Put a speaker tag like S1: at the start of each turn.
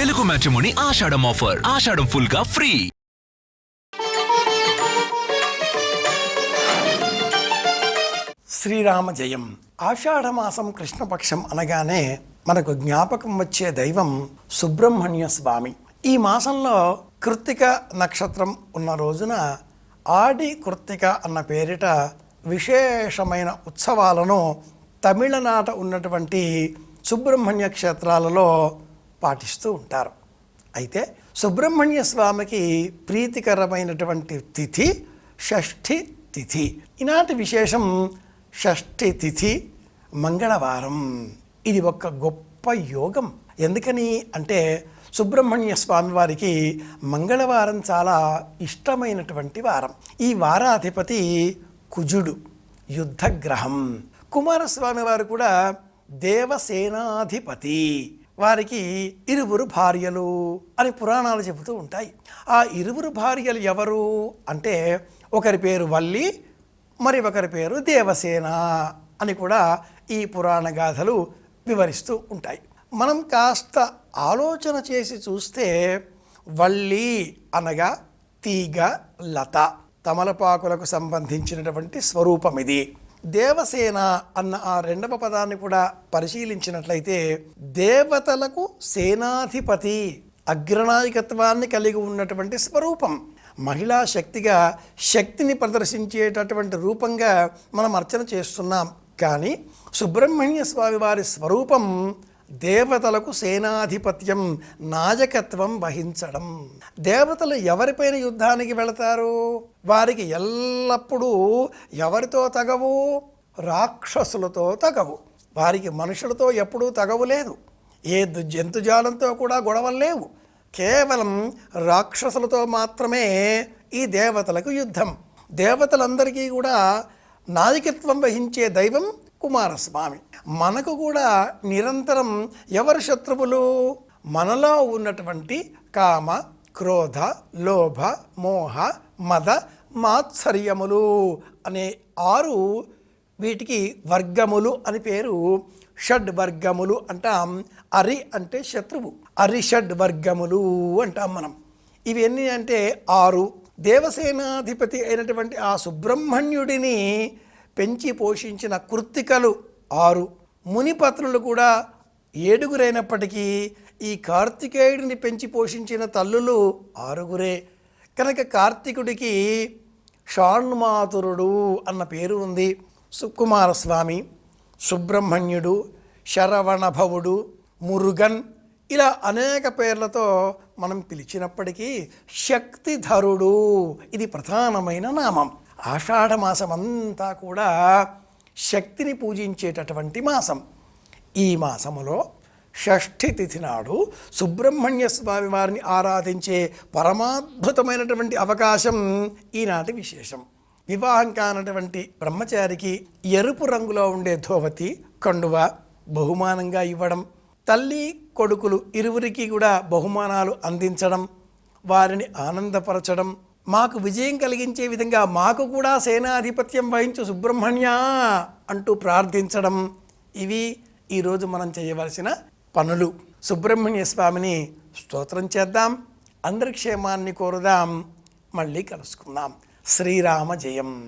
S1: Telugu matrimony ఆషాఢం offer. ఆషాఢం full గా free.
S2: Srirama జయం. ఆషాఢమాసం కృష్ణపక్షం అనగానే మనకు జ్ఞాపకం వచ్చే దైవం సుబ్రహ్మణ్య స్వామి. ఈ మాసంలో కృత్తిక నక్షత్రం ఉన్న రోజున ఆడి కృత్తిక అన్న పేరిట విశేషమైన ఉత్సవాలను తమిళనాట ఉన్నటువంటి సుబ్రహ్మణ్య క్షేత్రాలలో పాటిస్తూ ఉంటారు. అయితే సుబ్రహ్మణ్య స్వామికి ప్రీతికరమైనటువంటి తిథి షష్ఠి తిథి. ఈనాటి విశేషం షష్ఠి తిథి మంగళవారం. ఇది ఒక గొప్ప యోగం. ఎందుకని అంటే సుబ్రహ్మణ్య స్వామి వారికి మంగళవారం చాలా ఇష్టమైనటువంటి వారం. ఈ వారాధిపతి కుజుడు, యుద్ధగ్రహం. కుమారస్వామి వారు కూడా దేవసేనాధిపతి. వారికి ఇరువురు భార్యలు అని పురాణాలు చెబుతూ ఉంటాయి. ఆ ఇరువురు భార్యలు ఎవరు అంటే ఒకరి పేరు వల్లి, మరి ఒకరి పేరు దేవసేన అని కూడా ఈ పురాణ గాథలు వివరిస్తూ ఉంటాయి. మనం కాస్త ఆలోచన చేసి చూస్తే వల్లి అనగా తీగ, లత, తమలపాకులకు సంబంధించినటువంటి స్వరూపం ఇది. దేవసేన అన్న ఆ రెండవ పదాన్ని కూడా పరిశీలించినట్లయితే దేవతలకు సేనాధిపతి, అగ్రనాయకత్వాన్ని కలిగి ఉన్నటువంటి స్వరూపం. మహిళా శక్తిగా శక్తిని ప్రదర్శించేటటువంటి రూపంగా మనం అర్చన చేస్తున్నాం. కానీ సుబ్రహ్మణ్య స్వామి వారి స్వరూపం దేవతలకు సేనాధిపత్యం, నాయకత్వం వహించడం. దేవతలు ఎవరిపైన యుద్ధానికి వెళతారు? వారికి ఎల్లప్పుడూ ఎవరితో తగవు? రాక్షసులతో తగవు. వారికి మనుషులతో ఎప్పుడూ తగవు లేదు. ఏ జంతుజాలంతో కూడా గొడవలు లేవు. కేవలం రాక్షసులతో మాత్రమే ఈ దేవతలకు యుద్ధం. దేవతలందరికీ కూడా నాయకత్వం వహించే దైవం కుమారస్వామి. మనకు కూడా నిరంతరం ఎవరు శత్రువులు? మనలో ఉన్నటువంటి కామ, క్రోధ, లోభ, మోహ, మద, మాత్సర్యములు అనే 6 వీటికి వర్గములు అని పేరు. షడ్ వర్గములు అంటాం. అరి అంటే శత్రువు, అరిషడ్ వర్గములు అంటాం మనం. ఇవి ఎన్ని అంటే 6. దేవసేనాధిపతి అయినటువంటి ఆ సుబ్రహ్మణ్యుడిని పెంచి పోషించిన కృత్తికలు 6. మునిపత్నులు కూడా 7 ఈ కార్తికేయుడిని పెంచి పోషించిన తల్లులు 6. కనుక కార్తికుడికి షాణ్మాతురుడు అన్న పేరు ఉంది. సుకుమారస్వామి, సుబ్రహ్మణ్యుడు, శరవణభవుడు, మురుగన్ ఇలా అనేక పేర్లతో మనం పిలిచినప్పటికీ శక్తిధరుడు ఇది ప్రధానమైన నామం. ఆషాఢమాసం అంతా కూడా శక్తిని పూజించేటటువంటి మాసం. ఈ మాసములో షష్ఠి తిథి నాడు సుబ్రహ్మణ్య స్వామి వారిని ఆరాధించే పరమాద్భుతమైనటువంటి అవకాశం ఈనాటి విశేషం. వివాహం కానటువంటి బ్రహ్మచారికి ఎరుపు రంగులో ఉండే ధోవతి, కండువ బహుమానంగా ఇవ్వడం, తల్లి కొడుకులు ఇరువురికి కూడా బహుమానాలు అందించడం, వారిని ఆనందపరచడం, మాకు విజయం కలిగించే విధంగా మాకు కూడా సేనాధిపత్యం వహించు సుబ్రహ్మణ్య అంటూ ప్రార్థించడం, ఇవి ఈరోజు మనం చేయవలసిన పనులు. సుబ్రహ్మణ్య స్వామిని స్తోత్రం చేద్దాం, అందరి క్షేమాన్ని కోరుదాం. మళ్ళీ కలుసుకుందాం. శ్రీరామ జయం.